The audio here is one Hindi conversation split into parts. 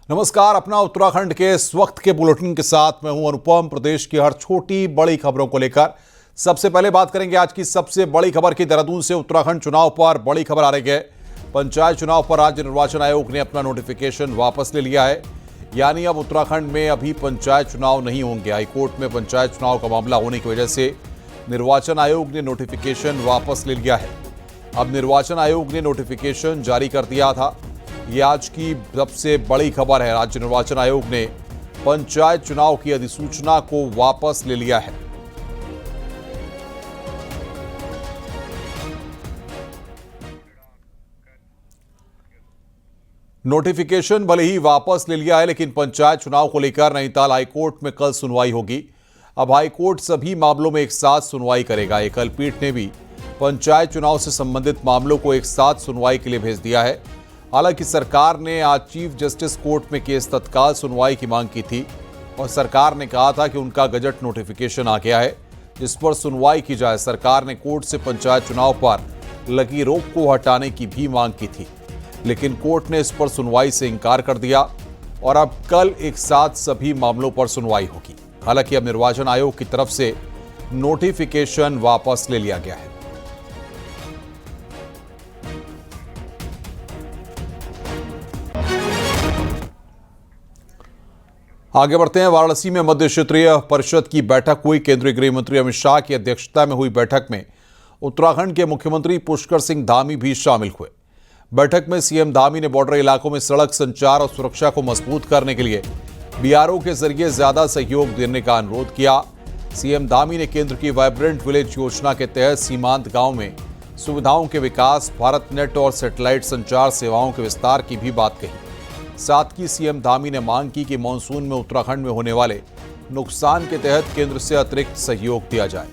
नमस्कार। अपना उत्तराखंड के इस वक्त के बुलेटिन के साथ मैं हूं अनुपम। प्रदेश की हर छोटी बड़ी खबरों को लेकर सबसे पहले बात करेंगे आज की सबसे बड़ी खबर की। देहरादून से उत्तराखंड चुनाव पर बड़ी खबर आ रही है। पंचायत चुनाव पर राज्य निर्वाचन आयोग ने अपना नोटिफिकेशन वापस ले लिया है। यानी अब उत्तराखंड में अभी पंचायत चुनाव नहीं होंगे। हाईकोर्ट में पंचायत चुनाव का मामला होने की वजह से निर्वाचन आयोग ने नोटिफिकेशन वापस ले लिया है। अब निर्वाचन आयोग ने नोटिफिकेशन जारी कर दिया था। ये आज की सबसे बड़ी खबर है। राज्य निर्वाचन आयोग ने पंचायत चुनाव की अधिसूचना को वापस ले लिया है। नोटिफिकेशन भले ही वापस ले लिया है, लेकिन पंचायत चुनाव को लेकर नैनीताल हाईकोर्ट में कल सुनवाई होगी। अब हाईकोर्ट सभी मामलों में एक साथ सुनवाई करेगा। एकल पीठ ने भी पंचायत चुनाव से संबंधित मामलों को एक साथ सुनवाई के लिए भेज दिया है। हालांकि सरकार ने आज चीफ जस्टिस कोर्ट में केस तत्काल सुनवाई की मांग की थी और सरकार ने कहा था कि उनका गजट नोटिफिकेशन आ गया है, जिस पर सुनवाई की जाए। सरकार ने कोर्ट से पंचायत चुनाव पर लगी रोक को हटाने की भी मांग की थी, लेकिन कोर्ट ने इस पर सुनवाई से इनकार कर दिया और अब कल एक साथ सभी मामलों पर सुनवाई होगी। हालांकि अब निर्वाचन आयोग की तरफ से नोटिफिकेशन वापस ले लिया गया है। आगे बढ़ते हैं। वाराणसी में मध्य क्षेत्रीय परिषद की बैठक हुई। केंद्रीय गृह मंत्री अमित शाह की अध्यक्षता में हुई बैठक में उत्तराखंड के मुख्यमंत्री पुष्कर सिंह धामी भी शामिल हुए। बैठक में सीएम धामी ने बॉर्डर इलाकों में सड़क संचार और सुरक्षा को मजबूत करने के लिए बीआरओ के जरिए ज्यादा सहयोग देने का अनुरोध किया। सीएम धामी ने केंद्र की वाइब्रेंट विलेज योजना के तहत सीमांत गांव में सुविधाओं के विकास, भारत नेट और सैटेलाइट संचार सेवाओं के विस्तार की भी बात कही। साथ ही सीएम धामी ने मांग की कि मानसून में उत्तराखंड में होने वाले नुकसान के तहत केंद्र से अतिरिक्त सहयोग दिया जाए।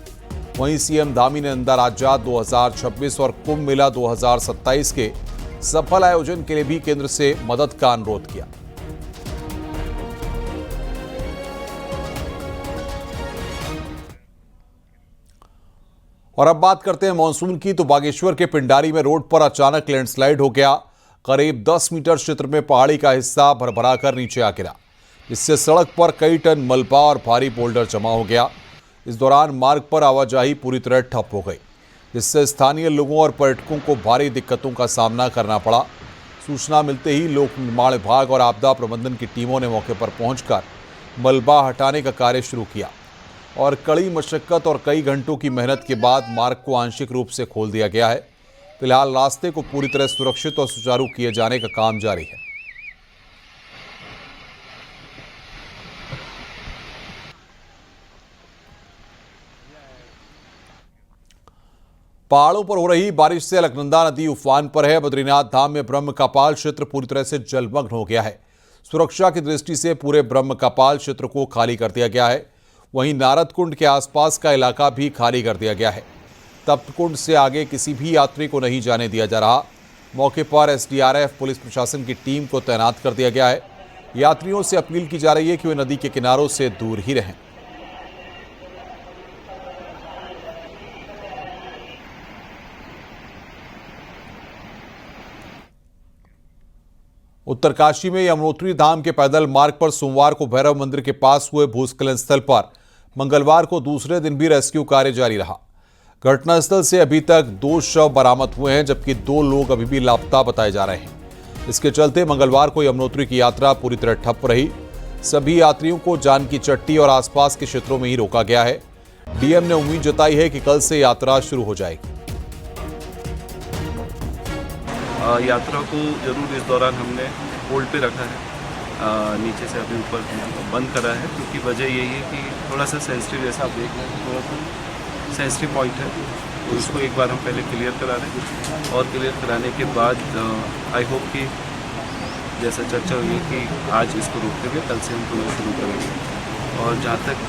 वहीं सीएम धामी ने नंदा राज्यात 2026 और कुंभ मेला 2027 के सफल आयोजन के लिए भी केंद्र से मदद का अनुरोध किया। और अब बात करते हैं मानसून की। तो बागेश्वर के पिंडारी में रोड पर अचानक लैंडस्लाइड हो गया। करीब 10 मीटर क्षेत्र में पहाड़ी का हिस्सा भरभरा कर नीचे आ गिरा, जिससे सड़क पर कई टन मलबा और भारी बोल्डर जमा हो गया। इस दौरान मार्ग पर आवाजाही पूरी तरह ठप हो गई, जिससे स्थानीय लोगों और पर्यटकों को भारी दिक्कतों का सामना करना पड़ा। सूचना मिलते ही लोक निर्माण विभाग और आपदा प्रबंधन की टीमों ने मौके पर पहुंचकर मलबा हटाने का कार्य शुरू किया और कड़ी मशक्कत और कई घंटों की मेहनत के बाद मार्ग को आंशिक रूप से खोल दिया गया है। फिलहाल रास्ते को पूरी तरह सुरक्षित और सुचारू किए जाने का काम जारी है। पहाड़ों पर हो रही बारिश से अलकनंदा नदी उफान पर है। बद्रीनाथ धाम में ब्रह्म कपाल क्षेत्र पूरी तरह से जलमग्न हो गया है। सुरक्षा की दृष्टि से पूरे ब्रह्म कपाल क्षेत्र को खाली कर दिया गया है। वहीं नारद कुंड के आसपास का इलाका भी खाली कर दिया गया है। तप्त कुंड से आगे किसी भी यात्री को नहीं जाने दिया जा रहा। मौके पर एसडीआरएफ पुलिस प्रशासन की टीम को तैनात कर दिया गया है। यात्रियों से अपील की जा रही है कि वे नदी के किनारों से दूर ही रहें। उत्तरकाशी में यमुनोत्री धाम के पैदल मार्ग पर सोमवार को भैरव मंदिर के पास हुए भूस्खलन स्थल पर मंगलवार को दूसरे दिन भी रेस्क्यू कार्य जारी रहा। घटनास्थल से अभी तक 2 शव बरामद हुए हैं, जबकि 2 लोग अभी भी लापता बताए जा रहे हैं। इसके चलते मंगलवार को यमुनोत्री की यात्रा पूरी तरह ठप रही। सभी यात्रियों को जानकी चट्टी और आसपास के क्षेत्रों में ही रोका गया है। डीएम ने उम्मीद जताई है कि कल से यात्रा शुरू हो जाएगी। यात्रा को जरूर इस दौरान हमने होल्ड पे रखा है। नीचे से अभी ऊपर बंद करा है, क्योंकि वजह यही है कि थोड़ा सा सेंसिटिव, जैसा आप देख रहे हैं, थोड़ा सा सेंसिटिव पॉइंट है, तो इसको एक बार हम पहले क्लियर करा रहे हैं। और क्लियर कराने के बाद आई होप कि जैसा चर्चा हुई कि आज इसको रोकते हुए कल से हम पुनः शुरू करेंगे। और जहाँ तक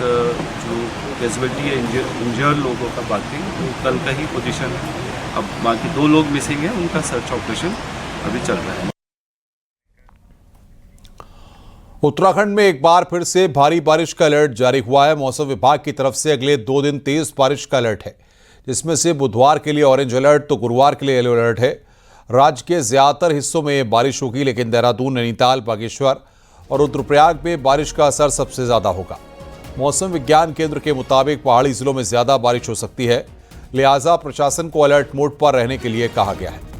जो कैजुअलिटी है, इंजर्ड लोगों का बाकी, तो कल का ही पोजीशन है। अब बाकी 2 लोग मिसिंग हैं, उनका सर्च ऑपरेशन अभी चल रहा है। उत्तराखंड में एक बार फिर से भारी बारिश का अलर्ट जारी हुआ है। मौसम विभाग की तरफ से अगले 2 दिन तेज बारिश का अलर्ट है, जिसमें से बुधवार के लिए ऑरेंज अलर्ट तो गुरुवार के लिए येलो अलर्ट है। राज्य के ज्यादातर हिस्सों में बारिश होगी, लेकिन देहरादून, नैनीताल, बागेश्वर और रुद्रप्रयाग में बारिश का असर सबसे ज्यादा होगा। मौसम विज्ञान केंद्र के मुताबिक पहाड़ी जिलों में ज्यादा बारिश हो सकती है, लिहाजा प्रशासन को अलर्ट मोड पर रहने के लिए कहा गया है।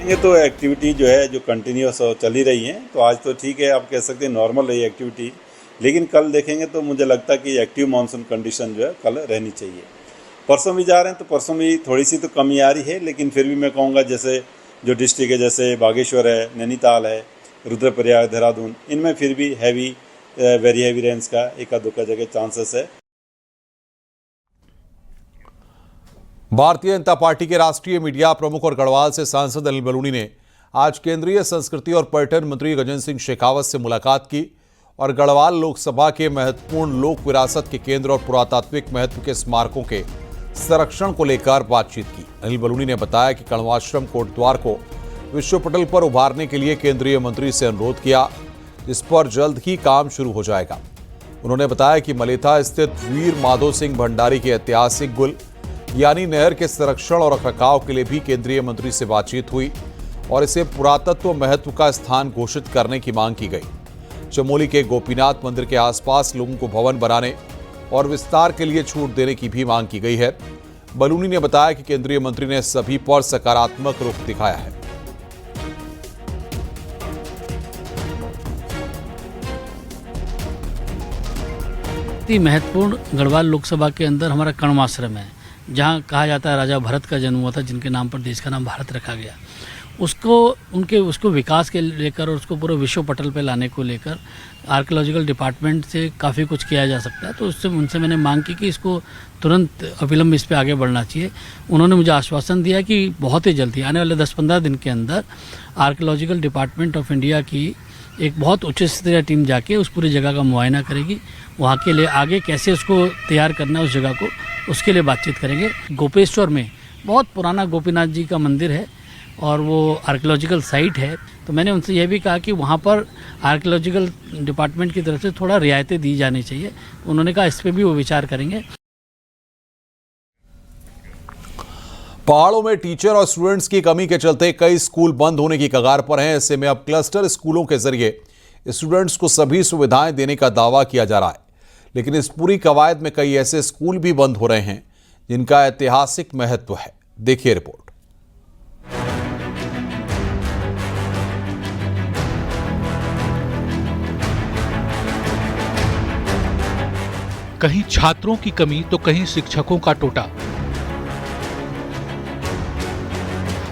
ये तो एक्टिविटी जो है जो कंटिन्यूस चल ही रही है, तो आज तो ठीक है, आप कह सकते हैं नॉर्मल रही एक्टिविटी, लेकिन कल देखेंगे तो मुझे लगता है कि एक्टिव मानसून कंडीशन जो है कल रहनी चाहिए। परसों भी जा रहे हैं तो परसों भी थोड़ी सी तो कमी आ रही है, लेकिन फिर भी मैं कहूँगा जैसे जो डिस्ट्रिक्ट है जैसे बागेश्वर है, नैनीताल है, रुद्रप्रयाग, देहरादून, इनमें फिर भी हैवी वेरी हैवी रेंज का एका दुक्का जगह चांसेस है। भारतीय जनता पार्टी के राष्ट्रीय मीडिया प्रमुख और गढ़वाल से सांसद अनिल बलूनी ने आज केंद्रीय संस्कृति और पर्यटन मंत्री गजेंद्र सिंह शेखावत से मुलाकात की और गढ़वाल लोकसभा के महत्वपूर्ण लोक विरासत के केंद्र और पुरातात्विक महत्व के स्मारकों के संरक्षण को लेकर बातचीत की। अनिल बलूनी ने बताया कि कण्वाश्रम कोटद्वार को विश्व पटल पर उभारने के लिए केंद्रीय मंत्री से अनुरोध किया, जिस पर जल्द ही काम शुरू हो जाएगा। उन्होंने बताया कि मलेथा स्थित वीर माधो सिंह भंडारी के ऐतिहासिक गुल यानी नहर के संरक्षण और रखरखाव के लिए भी केंद्रीय मंत्री से बातचीत हुई और इसे पुरातत्व महत्व का स्थान घोषित करने की मांग की गई। चमोली के गोपीनाथ मंदिर के आसपास लोगों को भवन बनाने और विस्तार के लिए छूट देने की भी मांग की गई है। बलूनी ने बताया कि केंद्रीय मंत्री ने सभी पर सकारात्मक रुख दिखाया है। महत्वपूर्ण गढ़वाल लोकसभा के अंदर हमारा कण्वाश्रम है, जहाँ कहा जाता है राजा भरत का जन्म हुआ था, जिनके नाम पर देश का नाम भारत रखा गया। उसको विकास के लेकर और उसको पूरे विश्व पटल पे लाने को लेकर आर्कियोलॉजिकल डिपार्टमेंट से काफ़ी कुछ किया जा सकता है। तो उनसे मैंने मांग की कि इसको तुरंत अविलंब इस पे आगे बढ़ना चाहिए। उन्होंने मुझे आश्वासन दिया कि बहुत ही जल्दी आने वाले 10-15 दिन के अंदर आर्कियोलॉजिकल डिपार्टमेंट ऑफ इंडिया की एक बहुत उच्च स्तरीय टीम जाके उस पूरी जगह का मुआयना करेगी। वहाँ के लिए आगे कैसे उसको तैयार करना है उस जगह को, उसके लिए बातचीत करेंगे। गोपेश्वर में बहुत पुराना गोपीनाथ जी का मंदिर है और वो आर्कियोलॉजिकल साइट है, तो मैंने उनसे यह भी कहा कि वहाँ पर आर्कियोलॉजिकल डिपार्टमेंट की तरफ से थोड़ा रियायतें दी जानी चाहिए। उन्होंने कहा इस पर भी वो विचार करेंगे। पहाड़ों में टीचर और स्टूडेंट्स की कमी के चलते कई स्कूल बंद होने की कगार पर हैं। ऐसे में अब क्लस्टर स्कूलों के जरिए स्टूडेंट्स को सभी सुविधाएं देने का दावा किया जा रहा है, लेकिन इस पूरी कवायद में कई ऐसे स्कूल भी बंद हो रहे हैं जिनका ऐतिहासिक महत्व है। देखिए रिपोर्ट। कहीं छात्रों की कमी तो कहीं शिक्षकों का टोटा।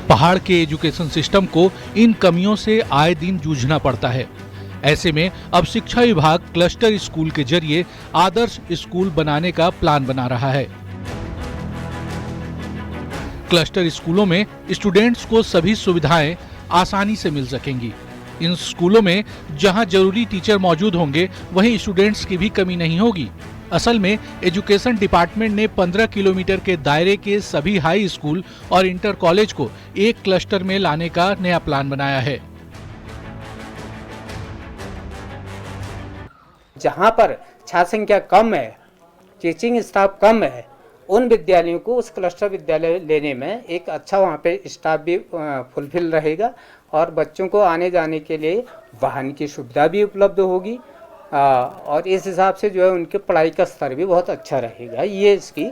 पहाड़ के एजुकेशन सिस्टम को इन कमियों से आए दिन जूझना पड़ता है। ऐसे में अब शिक्षा विभाग क्लस्टर स्कूल के जरिए आदर्श स्कूल बनाने का प्लान बना रहा है। क्लस्टर स्कूलों में स्टूडेंट्स को सभी सुविधाएं आसानी से मिल सकेंगी। इन स्कूलों में जहां जरूरी टीचर मौजूद होंगे, वहीं स्टूडेंट्स की भी कमी नहीं होगी। असल में एजुकेशन डिपार्टमेंट ने 15 किलोमीटर के दायरे के सभी हाई स्कूल और इंटर कॉलेज को एक क्लस्टर में लाने का नया प्लान बनाया है। जहाँ पर छात्र संख्या कम है, टीचिंग स्टाफ कम है, उन विद्यालयों को उस क्लस्टर विद्यालय लेने में एक अच्छा वहाँ पे स्टाफ भी फुलफिल रहेगा और बच्चों को आने जाने के लिए वाहन की सुविधा भी उपलब्ध होगी और इस हिसाब से जो है उनके पढ़ाई का स्तर भी बहुत अच्छा रहेगा। ये इसकी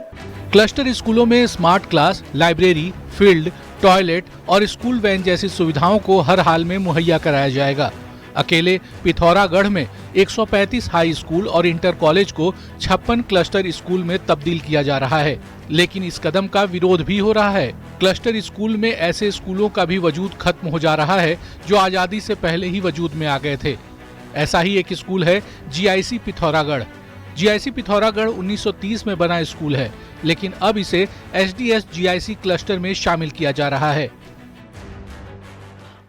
क्लस्टर स्कूलों में smart class, library, field, toilet और स्कूल वैन जैसी सुविधाओं को हर हाल में मुहैया कराया जाएगा। अकेले पिथौरागढ़ में 135 हाई स्कूल और इंटर कॉलेज को 56 क्लस्टर स्कूल में तब्दील किया जा रहा है, लेकिन इस कदम का विरोध भी हो रहा है। क्लस्टर स्कूल में ऐसे स्कूलों का भी वजूद खत्म हो जा रहा है जो आजादी से पहले ही वजूद में आ गए थे। ऐसा ही एक स्कूल है जीआईसी पिथौरागढ़। जीआईसी पिथौरागढ़ 1930 में बना स्कूल है, लेकिन अब इसे एसडीएस जीआईसी क्लस्टर में शामिल किया जा रहा है।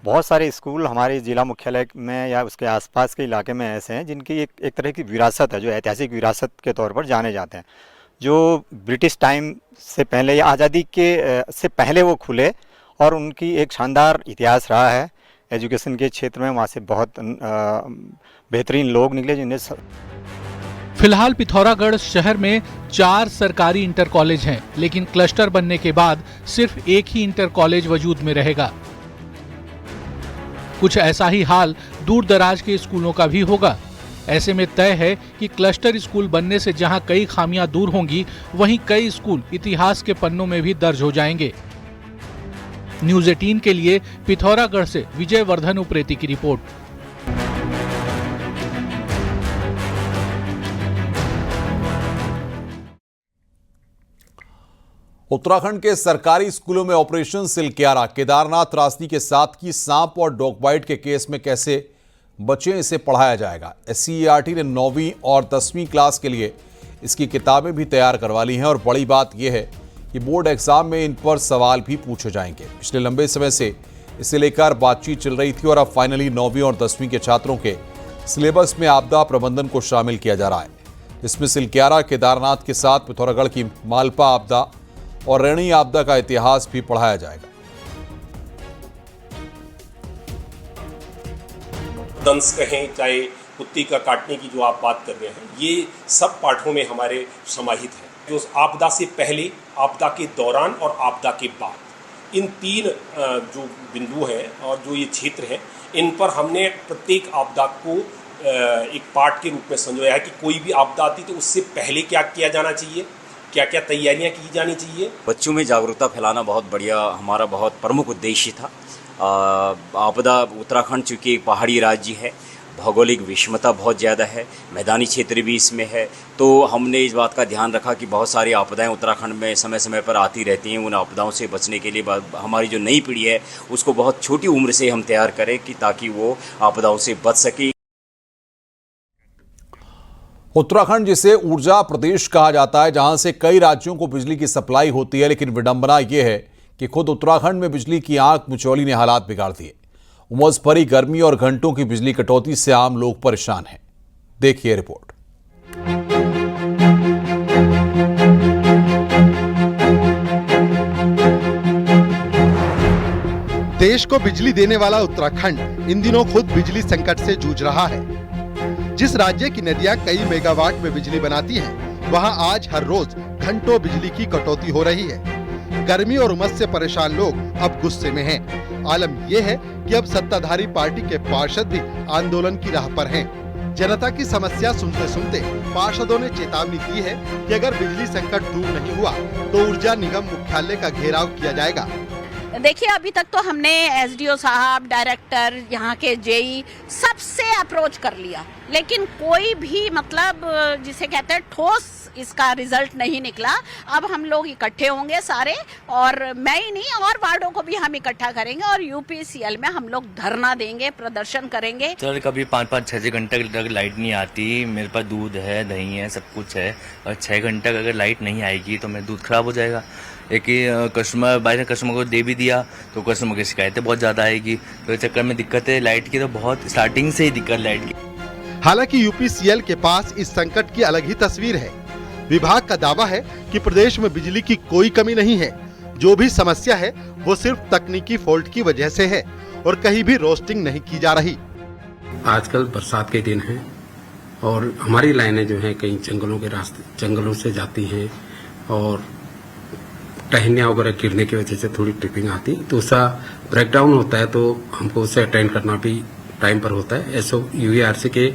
बहुत सारे स्कूल हमारे जिला मुख्यालय में या उसके आसपास के इलाके में ऐसे हैं जिनकी एक तरह की विरासत है, जो ऐतिहासिक विरासत के तौर पर जाने जाते हैं, जो ब्रिटिश टाइम से पहले या आज़ादी के से पहले वो खुले और उनकी एक शानदार इतिहास रहा है एजुकेशन के क्षेत्र में। वहाँ से बहुत बेहतरीन लोग निकले जिन्हें फिलहाल पिथौरागढ़ शहर में 4 सरकारी इंटर कॉलेज हैं, लेकिन क्लस्टर बनने के बाद सिर्फ एक ही इंटर कॉलेज वजूद में रहेगा। कुछ ऐसा ही हाल दूर दराज के स्कूलों का भी होगा। ऐसे में तय है कि क्लस्टर स्कूल बनने से जहां कई खामियां दूर होंगी, वहीं कई स्कूल इतिहास के पन्नों में भी दर्ज हो जाएंगे। न्यूज़ 18 के लिए पिथौरागढ़ से विजय वर्धन उप्रेती की रिपोर्ट। उत्तराखंड के सरकारी स्कूलों में ऑपरेशन सिलक्यारा, केदारनाथ त्रासदी के साथ की सांप और डॉग बाइट के केस में कैसे बच्चे इसे पढ़ाया जाएगा। SCERT ने 9वीं और 10वीं क्लास के लिए इसकी किताबें भी तैयार करवा ली हैं और बड़ी बात यह है कि बोर्ड एग्जाम में इन पर सवाल भी पूछे जाएंगे। पिछले लंबे समय से इसे लेकर बातचीत चल रही थी और अब फाइनली 9वीं और 10वीं के छात्रों के सिलेबस में आपदा प्रबंधन को शामिल किया जा रहा है। इसमें सिलक्यारा, केदारनाथ के साथ पिथौरागढ़ की मालपा आपदा और रैणी आपदा का इतिहास भी पढ़ाया जाएगा। दंश कहें, चाहे कुत्ती का काटने की जो आप बात कर रहे हैं, ये सब पाठों में हमारे समाहित है। जो आपदा से पहले, आपदा के दौरान और आपदा के बाद, इन 3 जो बिंदु हैं और जो ये क्षेत्र हैं, इन पर हमने प्रत्येक आपदा को एक पाठ के रूप में समझाया है कि कोई भी आपदा आती तो उससे पहले क्या किया जाना चाहिए, क्या क्या तैयारियां की जानी चाहिए। बच्चों में जागरूकता फैलाना बहुत बढ़िया, हमारा बहुत प्रमुख उद्देश्य था। आपदा, उत्तराखंड चूँकि एक पहाड़ी राज्य है, भौगोलिक विषमता बहुत ज़्यादा है, मैदानी क्षेत्र भी इसमें है, तो हमने इस बात का ध्यान रखा कि बहुत सारी आपदाएं उत्तराखंड में समय समय पर आती रहती हैं। उन आपदाओं से बचने के लिए हमारी जो नई पीढ़ी है उसको बहुत छोटी उम्र से हम तैयार करें कि ताकि वो आपदाओं से बच सके। उत्तराखंड, जिसे ऊर्जा प्रदेश कहा जाता है, जहां से कई राज्यों को बिजली की सप्लाई होती है, लेकिन विडंबना यह है कि खुद उत्तराखंड में बिजली की आंख मिचौली ने हालात बिगाड़ दिए। उमस भरी गर्मी और घंटों की बिजली कटौती से आम लोग परेशान हैं। देखिए रिपोर्ट। देश को बिजली देने वाला उत्तराखंड इन दिनों खुद बिजली संकट से जूझ रहा है। जिस राज्य की नदियां कई मेगावाट में बिजली बनाती हैं, वहां आज हर रोज घंटों बिजली की कटौती हो रही है। गर्मी और उमस से परेशान लोग अब गुस्से में हैं। आलम यह है कि अब सत्ताधारी पार्टी के पार्षद भी आंदोलन की राह पर हैं। जनता की समस्या सुनते सुनते पार्षदों ने चेतावनी दी है कि अगर बिजली संकट दूर नहीं हुआ तो ऊर्जा निगम मुख्यालय का घेराव किया जाएगा। देखिए, अभी तक तो हमने SDO साहब, डायरेक्टर, यहाँ के JE सबसे अप्रोच कर लिया, लेकिन कोई भी मतलब जिसे कहते हैं ठोस इसका रिजल्ट नहीं निकला। अब हम लोग इकट्ठे होंगे सारे, और मैं ही नहीं और वार्डों को भी हम इकट्ठा करेंगे और UPCL में हम लोग धरना देंगे, प्रदर्शन करेंगे। सर, कभी 5-6 घंटे तक लाइट नहीं आती। मेरे पास दूध है, दही है, सब कुछ है, और 6 घंटे अगर लाइट नहीं आएगी तो मेरा दूध खराब हो जाएगा। एक ही कस्टमर बाय कस्टमर को दे भी दिया तो कस्टमर की शिकायतें बहुत ज़्यादा आएगी, तो इस चक्कर में दिक्कत है लाइट की, तो बहुत स्टार्टिंग से ही दिक्कत लाइट की। हालांकि UPCL के पास इस संकट की अलग ही तस्वीर है। विभाग का दावा है कि प्रदेश में बिजली की कोई कमी नहीं है। जो भी समस्या है वो सिर्फ तकनीकी फॉल्ट की वजह से है और कहीं भी रोस्टिंग नहीं की जा रही। आजकल बरसात के दिन है और हमारी लाइनें जो हैं कई जंगलों के रास्ते, जंगलों से जाती हैं और टहनियाँ वगैरह गिरने की वजह से थोड़ी ट्रिपिंग आती, तो उसका ब्रेकडाउन होता है, तो हमको उसे अटेंड करना भी टाइम पर होता है। UERC के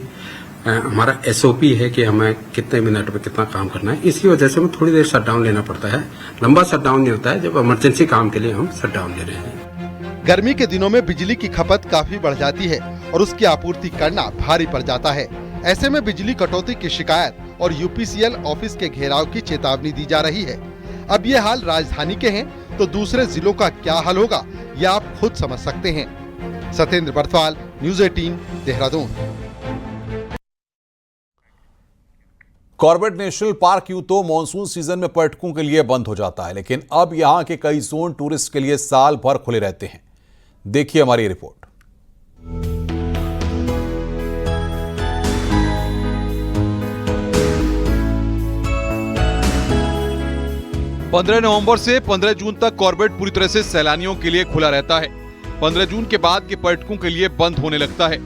हमारा SOP है कि हमें कितने मिनट में कितना काम करना है। इसी वजह से हमें थोड़ी देर शटडाउन लेना पड़ता है। लंबा शटडाउन नहीं होता है, जब इमरजेंसी काम के लिए हम शटडाउन ले रहे हैं। गर्मी के दिनों में बिजली की खपत काफी बढ़ जाती है और उसकी आपूर्ति करना भारी पड़ जाता है। ऐसे में बिजली कटौती की शिकायत और UPCL ऑफिस के घेराव की चेतावनी दी जा रही है। अब ये हाल राजधानी के हैं तो दूसरे जिलों का क्या हाल होगा, ये आप खुद समझ सकते हैं। Satyendra Barthwal, news 18, Dehradun. Corbett national park यूं तो मॉनसून सीजन में पर्यटकों के लिए बंद हो जाता है, लेकिन अब यहां के कई जोन टूरिस्ट के लिए साल भर खुले रहते हैं। देखिए हमारी रिपोर्ट। 15 नवंबर से 15 जून तक कॉर्बेट पूरी तरह से सैलानियों के लिए खुला रहता है। 15 जून के बाद के पर्यटकों के लिए बंद होने लगता है।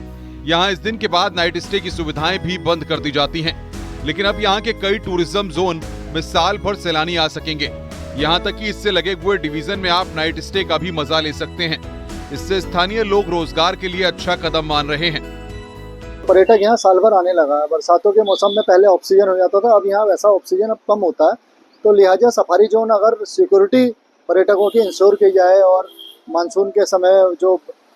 यहाँ इस दिन के बाद नाइट स्टे की सुविधाएं भी बंद कर दी जाती हैं, लेकिन अब यहाँ के कई टूरिज्म जोन में साल भर सैलानी आ सकेंगे। यहाँ तक कि इससे लगे हुए डिवीजन में आप नाइट स्टे का भी मजा ले सकते हैं। इससे स्थानीय लोग रोजगार के लिए अच्छा कदम मान रहे हैं। पर्यटक यहाँ साल भर आने लगा है। बरसातों के मौसम में पहले ऑक्सीजन हो जाता था, अब यहाँ वैसा ऑक्सीजन अब कम होता है, तो लिहाजा सफारी जोन अगर सिक्योरिटी पर्यटकों की इंश्योर की जाए और मानसून के समय जो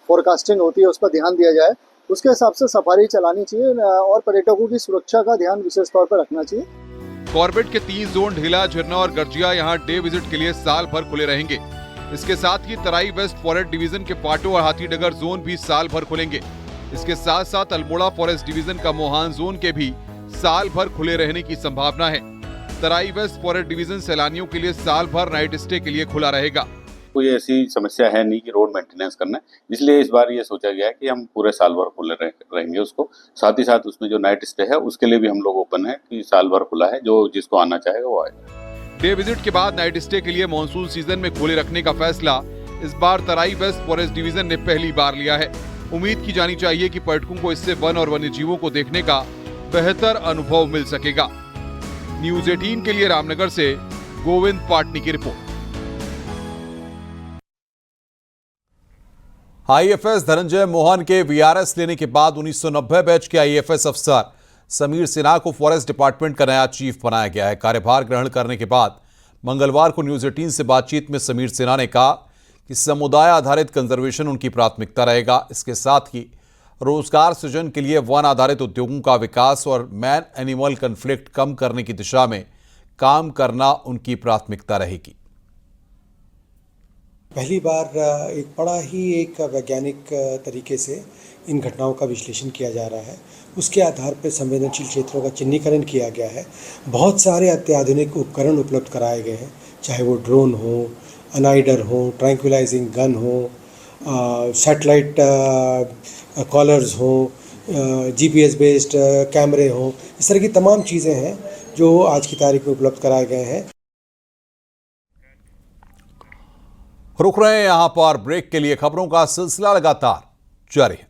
फोरकास्टिंग होती है उस पर ध्यान दिया जाए, उसके हिसाब से सफारी चलानी चाहिए और पर्यटकों की सुरक्षा का ध्यान विशेष तौर पर रखना चाहिए। कॉर्बेट के 3 जोन ढीला, झिरना और गर्जिया यहाँ डे विजिट के लिए साल भर खुले रहेंगे। इसके साथ ही तराई वेस्ट फॉरेस्ट डिवीजन के पाटो और हाथीडगर जोन भी साल भर खुलेंगे। इसके साथ साथ अल्मोड़ा फॉरेस्ट डिवीजन का मोहान जोन के भी साल भर खुले रहने की संभावना है। तराई वेस्ट फॉरेस्ट डिवीजन सैलानियों के लिए साल भर नाइट स्टे के लिए खुला रहेगा। कोई ऐसी समस्या है नहीं कि रोड मेंटेनेंस करना है, इसलिए इस बार ये सोचा गया है कि हम पूरे साल भर खुले रहेंगे उसको। साथ ही साथ उसमें जो नाइट स्टे है उसके लिए भी हम लोग ओपन है कि साल भर खुला है, जो जिसको आना चाहेगा वो आएगा। डे विजिट के बाद नाइट स्टे के लिए मॉनसून सीजन में खोले रखने का फैसला इस बार तराई वेस्ट फॉरेस्ट डिवीजन ने पहली बार लिया है। उम्मीद की जानी चाहिए कि पर्यटकों को इससे वन और वन्य जीवों को देखने का बेहतर अनुभव मिल सकेगा। न्यूज 18 के लिए रामनगर से गोविंद पाटनी की रिपोर्ट। आईएफएस धनंजय मोहन के वीआरएस लेने के बाद 1990 बैच के आईएफएस अफसर समीर सिन्हा को फॉरेस्ट डिपार्टमेंट का नया चीफ बनाया गया है। कार्यभार ग्रहण करने के बाद मंगलवार को न्यूज 18 से बातचीत में समीर सिन्हा ने कहा कि समुदाय आधारित कंजर्वेशन उनकी प्राथमिकता रहेगा। इसके साथ ही रोजगार सृजन के लिए वन आधारित उद्योगों का विकास और मैन एनिमल कन्फ्लिक्ट कम करने की दिशा में काम करना उनकी प्राथमिकता रहेगी। पहली बार एक वैज्ञानिक तरीके से इन घटनाओं का विश्लेषण किया जा रहा है। उसके आधार पर संवेदनशील क्षेत्रों का चिन्हीकरण किया गया है। बहुत सारे अत्याधुनिक उपकरण उपलब्ध कराए गए हैं, चाहे वो ड्रोन हो, अनाइडर हो, ट्रैंक्विलाइजिंग गन हो, सैटेलाइट कॉलर्स हो, जीपीएस बेस्ड कैमरे हो। इस तरह की तमाम चीज़ें हैं जो आज की तारीख में उपलब्ध कराए गए हैं। रुक रहे हैं यहां पर ब्रेक के लिए। खबरों का सिलसिला लगातार जारी है।